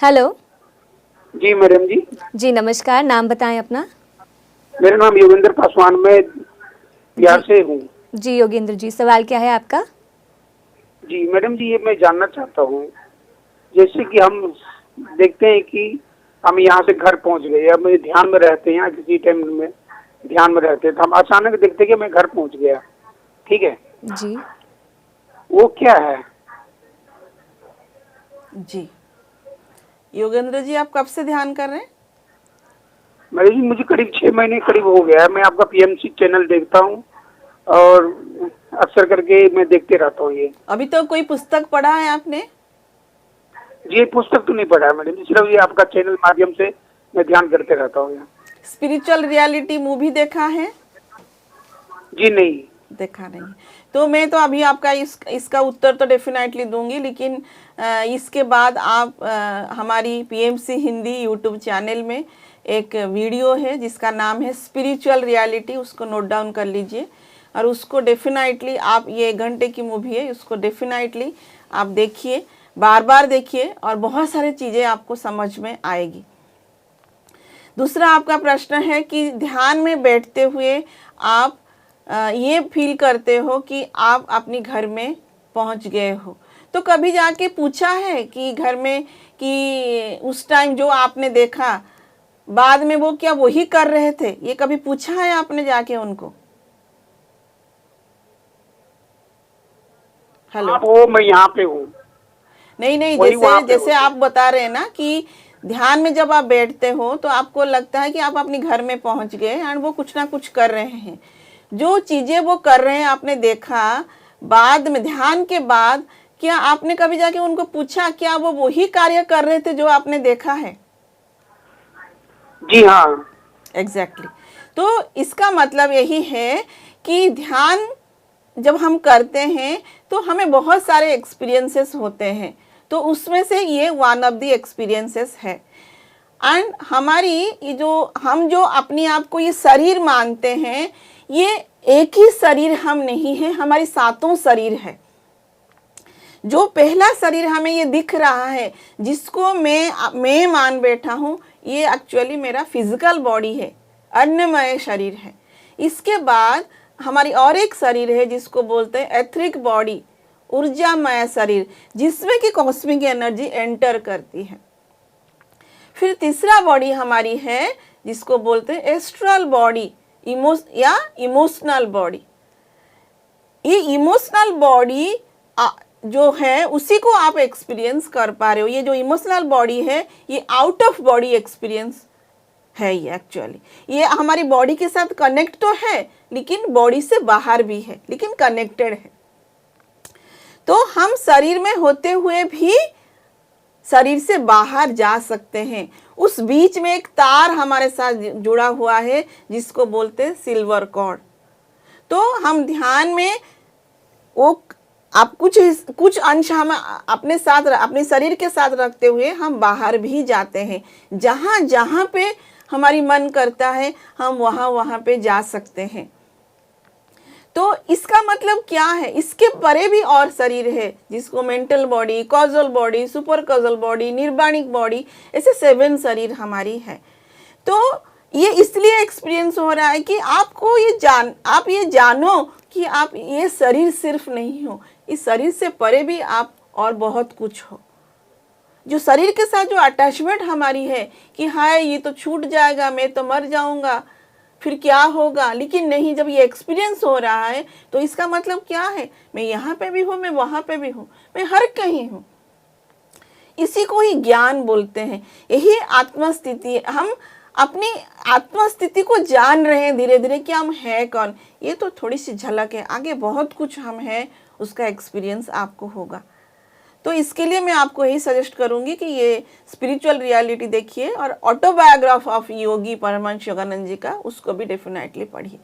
Hello. जी madam जी। जी नमस्कार, नाम बताएं अपना। मेरा नाम योगेंद्र पासवान, मैं बिहार जी से हूँ। जी योगेंद्र जी, सवाल क्या है आपका? जी मैडम जी, ये मैं जानना चाहता हूँ, जैसे कि हम देखते हैं कि हम यहाँ से घर पहुँच गए या मेरे ध्यान में रहते हैं या किसी टाइम में ध्यान में रहते हैं, तो हम अचानक देखते हैं कि मैं घर पहुँच गया। ठीक है, जी वो क्या है? जी योगेंद्र जी, आप कब से ध्यान कर रहे हैं? मैडम जी, मुझे करीब 6 महीने करीब हो गया है। मैं आपका पीएमसी चैनल देखता हूँ और अक्सर करके मैं देखते रहता हूँ ये। अभी तो कोई पुस्तक पढ़ा है आपने? जी पुस्तक तो नहीं पढ़ा है मैडम जी, सिर्फ ये आपका चैनल माध्यम से मैं ध्यान करते रहता हूँ। स्पिरिचुअल रियलिटी मूवी देखा है? जी नहीं। देखा नहीं। तो मैं तो अभी आपका इसका उत्तर तो डेफिनेटली दूंगी, लेकिन इसके बाद आप हमारी पीएमसी हिंदी यूट्यूब चैनल में एक वीडियो है जिसका नाम है स्पिरिचुअल रियलिटी, उसको नोट डाउन कर लीजिए और उसको डेफिनेटली आप, ये 1 घंटे की मूवी है, उसको डेफिनेटली आप देखिए, बार बार देखिए और बहुत सारी चीज़ें आपको समझ में आएगी। दूसरा आपका प्रश्न है कि ध्यान में बैठते हुए आप ये फील करते हो कि आप अपनी घर में पहुंच गए हो, तो कभी जाके पूछा है कि घर में कि उस टाइम जो आपने देखा बाद में वो क्या वही कर रहे थे? ये कभी पूछा है आपने जाके उनको? हेलो। हाँ, वो मैं यहाँ पे हूँ। नहीं नहीं, वही वहाँ जैसे पे जैसे होते। आप बता रहे हैं ना कि ध्यान में जब आप बैठते हो तो आपको लगता है कि आप अपने घर में पहुंच गए एंड वो कुछ ना कुछ कर रहे हैं। जो चीजें वो कर रहे हैं आपने देखा, बाद में ध्यान के बाद क्या आपने कभी जाके उनको पूछा क्या वो वही कार्य कर रहे थे जो आपने देखा है? जी हाँ। एग्जैक्टली तो इसका मतलब यही है कि ध्यान जब हम करते हैं तो हमें बहुत सारे एक्सपीरियंसेस होते हैं, तो उसमें से ये वन ऑफ द एक्सपीरियंसेस है। एंड हमारी ये जो हम जो अपने आप को ये शरीर मानते हैं, ये एक ही शरीर हम नहीं है, हमारी 7 शरीर है। जो पहला शरीर हमें ये दिख रहा है जिसको मैं मान बैठा हूँ, ये एक्चुअली मेरा फिजिकल बॉडी है, अन्नमय शरीर है। इसके बाद हमारी और एक शरीर है जिसको बोलते हैं एथरिक बॉडी, ऊर्जामय शरीर, जिसमें कि कॉस्मिक एनर्जी एंटर करती है। फिर तीसरा बॉडी हमारी है जिसको बोलते हैं एस्ट्रल बॉडी या इमोशनल बॉडी। ये इमोशनल बॉडी जो है उसी को आप एक्सपीरियंस कर पा रहे हो। ये जो इमोशनल बॉडी है ये आउट ऑफ बॉडी एक्सपीरियंस है। ये एक्चुअली ये हमारी बॉडी के साथ कनेक्ट तो है लेकिन बॉडी से बाहर भी है, लेकिन कनेक्टेड है। तो हम शरीर में होते हुए भी शरीर से बाहर जा सकते हैं। उस बीच में एक तार हमारे साथ जुड़ा हुआ है जिसको बोलते हैं सिल्वर कॉर्ड। तो हम ध्यान में वो आप कुछ अंश हम अपने साथ अपने शरीर के साथ रखते हुए हम बाहर भी जाते हैं। जहाँ जहाँ पे हमारी मन करता है हम वहाँ पे जा सकते हैं। तो इसका मतलब क्या है? इसके परे भी और शरीर है जिसको mental body, causal body, super causal body, निर्वाणिक बॉडी, ऐसे 7 शरीर हमारी है। तो ये इसलिए एक्सपीरियंस हो रहा है कि आपको आप ये जानो कि आप ये शरीर सिर्फ नहीं हो, इस शरीर से परे भी आप और बहुत कुछ हो। जो शरीर के साथ जो अटैचमेंट हमारी है कि हाय ये तो छूट जाएगा, मैं तो मर जाऊंगा, फिर क्या होगा, लेकिन नहीं, जब ये एक्सपीरियंस हो रहा है तो इसका मतलब क्या है? मैं यहाँ पे भी हूँ, मैं वहाँ पे भी हूँ, मैं हर कहीं हूँ। इसी को ही ज्ञान बोलते हैं। यही आत्मस्थिति। हम अपनी आत्मस्थिति को जान रहे हैं धीरे धीरे कि हम हैं कौन। ये तो थोड़ी सी झलक है, आगे बहुत कुछ हम हैं, उसका एक्सपीरियंस आपको होगा। तो इसके लिए मैं आपको यही सजेस्ट करूंगी कि ये स्पिरिचुअल रियलिटी देखिए और ऑटोबायोग्राफ ऑफ योगी परमहंस योगानंद जी का, उसको भी डेफिनेटली पढ़िए।